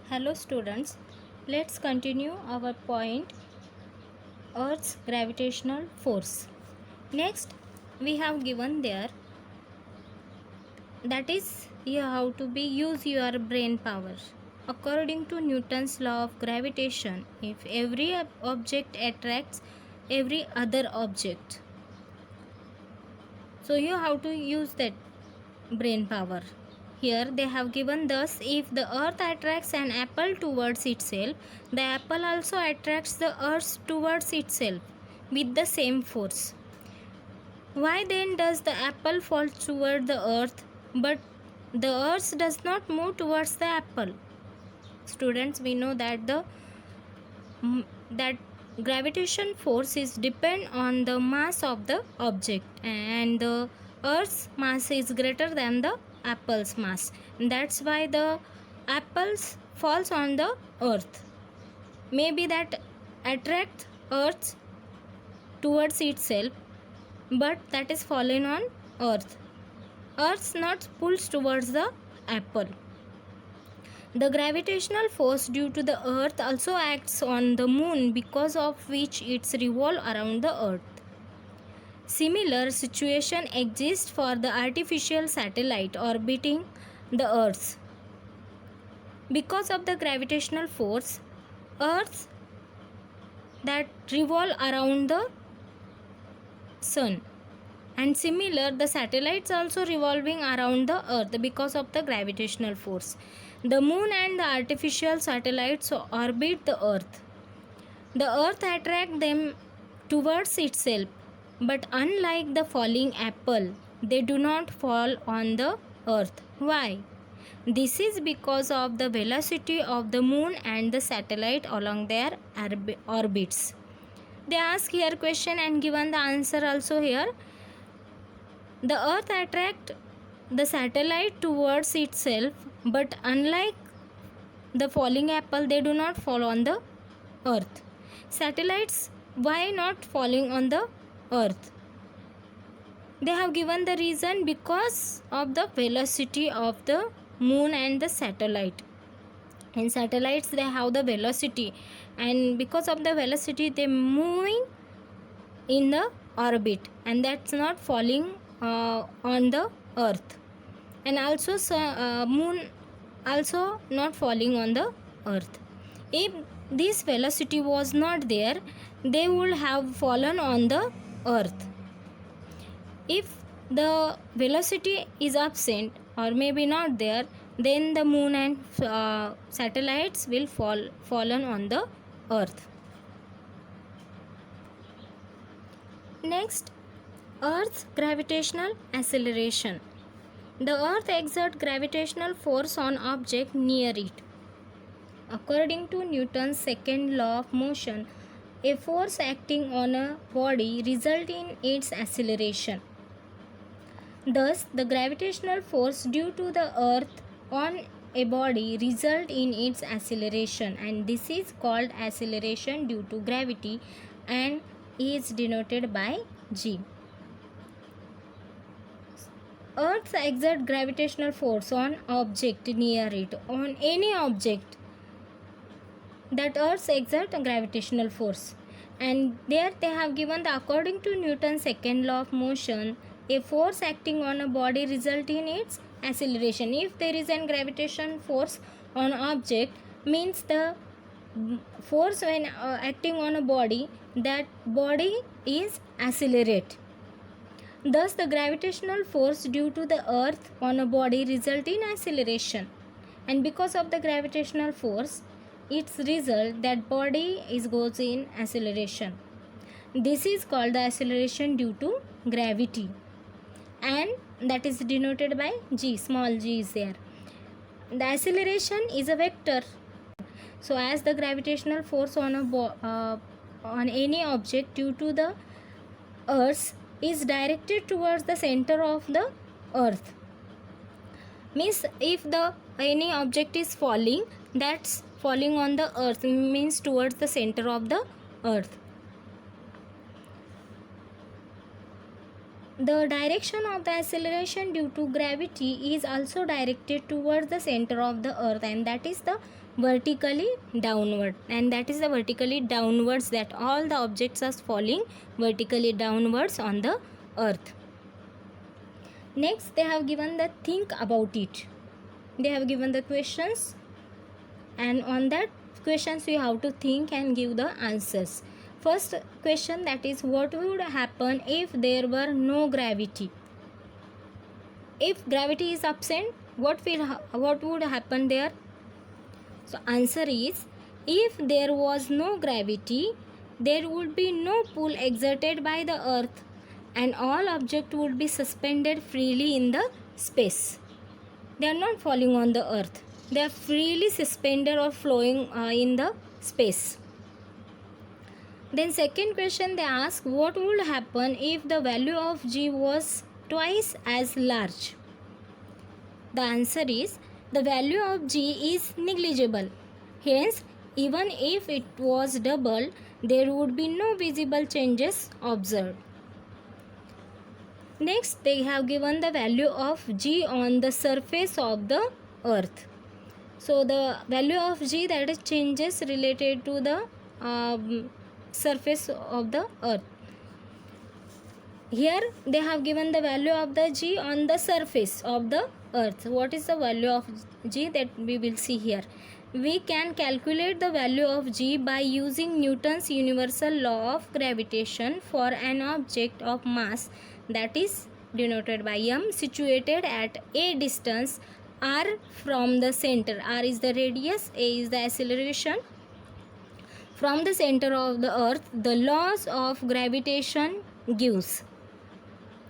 Hello students, let's continue our point Earth's gravitational force. Next we have given there that is you have to be use your brain power. According to Newton's law of gravitation, if every object attracts every other object, so you have to use that brain power. Here they have given thus if the earth attracts an apple towards itself, the apple also attracts the earth towards itself with the same force. Why then does the apple fall toward the earth but the earth does not move towards the apple? Students, we know that that gravitation force is depend on the mass of the object, and the earth's mass is greater than the apple's mass. That's why the apples falls on the earth. Maybe that attracts earth towards itself, but that is fallen on earth. Earth not pulls towards the apple. The gravitational force due to the earth also acts on the moon, because of which it revolves around the earth. Similar situation exists for the artificial satellite orbiting the earth. Because of the gravitational force, earth that revolve around the sun, and similar the satellites also revolving around the earth because of the gravitational force. The moon and the artificial satellites orbit the earth. The earth attracts them towards itself, but unlike the falling apple, they do not fall on the earth. Why? This is because of the velocity of the moon and the satellite along their orbits. They ask here question and given the answer also here. The earth attracts the satellite towards itself, but unlike the falling apple, they do not fall on the earth. Satellites, why not falling on the earth? They have given the reason because of the velocity of the moon and the satellite. In satellites they have the velocity, and because of the velocity they moving in the orbit, and that's not falling on the earth. And also moon also not falling on the earth. If this velocity was not there, they would have fallen on the earth. If the velocity is absent or maybe not there, then the moon and satellites will fallen on the earth. Next, earth's gravitational acceleration. The earth exerts gravitational force on object near it. According to Newton's second law of motion, a force acting on a body results in its acceleration. Thus, the gravitational force due to the earth on a body results in its acceleration, and this is called acceleration due to gravity and is denoted by g. Earth exerts gravitational force on object near it. On any object, that Earth exerts a gravitational force. And there they have given the according to Newton's second law of motion, a force acting on a body results in its acceleration. If there is a gravitation force on object, means the force when acting on a body, that body is accelerate. Thus, the gravitational force due to the earth on a body result in acceleration, and because of the gravitational force, its result that body is goes in acceleration. This is called the acceleration due to gravity, and that is denoted by g. Small g is there. The acceleration is a vector. So, as the gravitational force on on any object due to the earth is directed towards the center of the earth, means if the any object is falling, that's falling on the earth, means towards the center of the earth. The direction of the acceleration due to gravity is also directed towards the center of the earth, and that is the vertically downward, and that is the vertically downwards, that all the objects are falling vertically downwards on the earth. Next, they have given the think about it. They have given the questions, and on that questions we have to think and give the answers. First question, that is, what would happen if there were no gravity? If gravity is absent, what would happen there? So answer is, if there was no gravity, there would be no pull exerted by the earth, and all objects would be suspended freely in the space. They are not falling on the earth. They are freely suspended or flowing in the space. Then second question they ask, what would happen if the value of g was twice as large? The answer is, the value of g is negligible. Hence, even if it was double, there would be no visible changes observed. Next, they have given the value of g on the surface of the earth. So, the value of g, that is changes related to the surface of the earth. Here they have given the value of the g on the surface of the earth. What is the value of g, that we will see here. We can calculate the value of g by using Newton's universal law of gravitation for an object of mass, that is denoted by m, situated at a distance r from the center. R is the radius, a is the acceleration. From the center of the earth, the laws of gravitation gives.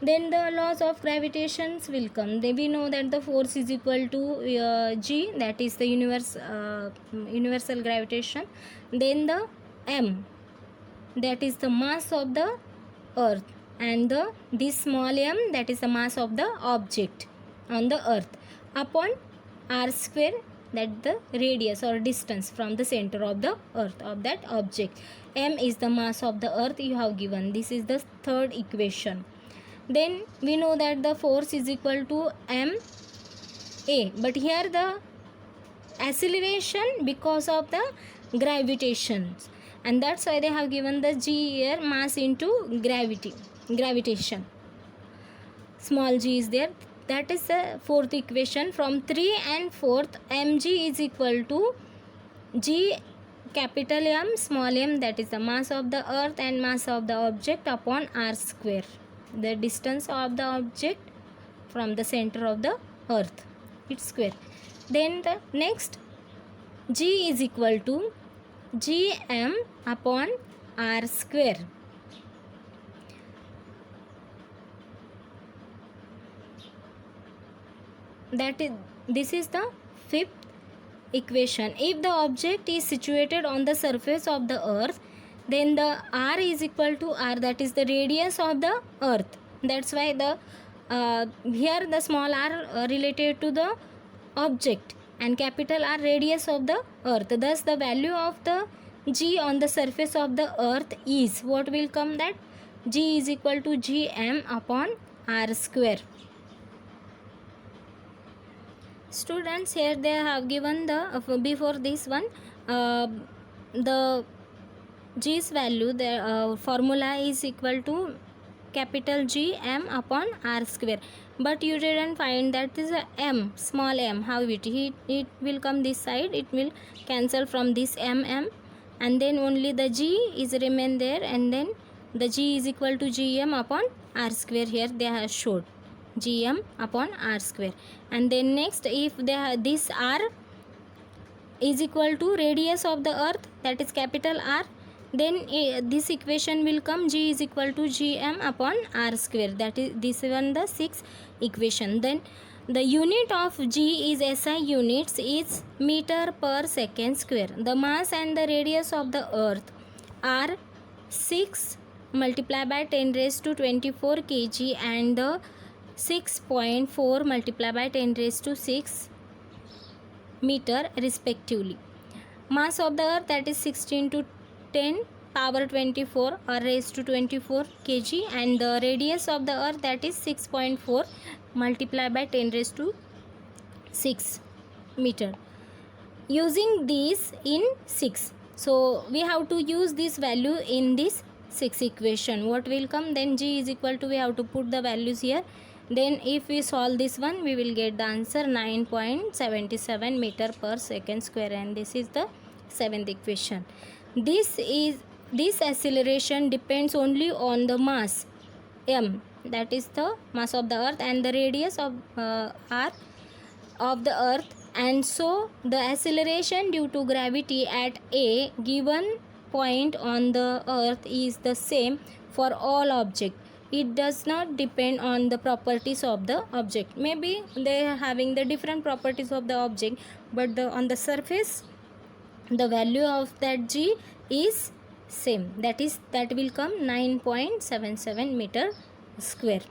Then the laws of gravitation will come. Then we know that the force is equal to g, that is the universal gravitation. Then the m, that is the mass of the earth, and this small m, that is the mass of the object on the earth, upon r square, that the radius or distance from the center of the earth of that object. M is the mass of the earth you have given. This is the third equation. Then we know that the force is equal to m a, but here the acceleration because of the gravitation, and that's why they have given the g here, mass into gravitation. Small g is there. That is the fourth equation. From 3 and 4th, mg is equal to g capital M small m, that is the mass of the earth and mass of the object, upon r square, the distance of the object from the center of the earth, its square. Then the next, g is equal to gm upon r square. This is the fifth equation. If the object is situated on the surface of the earth, then the r is equal to r, that is the radius of the earth. That's why the here the small r related to the object and capital R radius of the earth. Thus the value of the g on the surface of the earth is, what will come, that g is equal to gm upon r square. Students, here they have given the before this one the g's value, the formula is equal to capital G m upon r square, but you didn't find that is a m, small m. How it will come this side, it will cancel from this m, and then only the g is remain there, and then the g is equal to gm upon r square. Here they have showed gm upon r square. And then next, if they have this r is equal to radius of the earth, that is capital R, then this equation will come, g is equal to gm upon r square. That is this one, the sixth equation. Then the unit of g is SI units, is meter per second square. The mass and the radius of the earth are 6 multiplied by 10 raised to 24 kg and the 6.4 multiplied by 10 raised to 6 meter respectively. Mass of the earth, that is 16 to 10 power 24 or raised to 24 kg, and the radius of the earth, that is 6.4 multiplied by 10 raised to 6 meter. Using these in 6, so we have to use this value in this 6 equation. What will come then? G is equal to, we have to put the values here. Then if we solve this one, we will get the answer 9.77 meter per second square, and this is the 7th equation. This acceleration depends only on the mass m, that is the mass of the earth, and the radius of r of the earth, and so the acceleration due to gravity at a given point on the earth is the same for all objects. It does not depend on the properties of the object. Maybe they are having the different properties of the object, but on the surface the value of that g is same, that will come 9.77 meter square.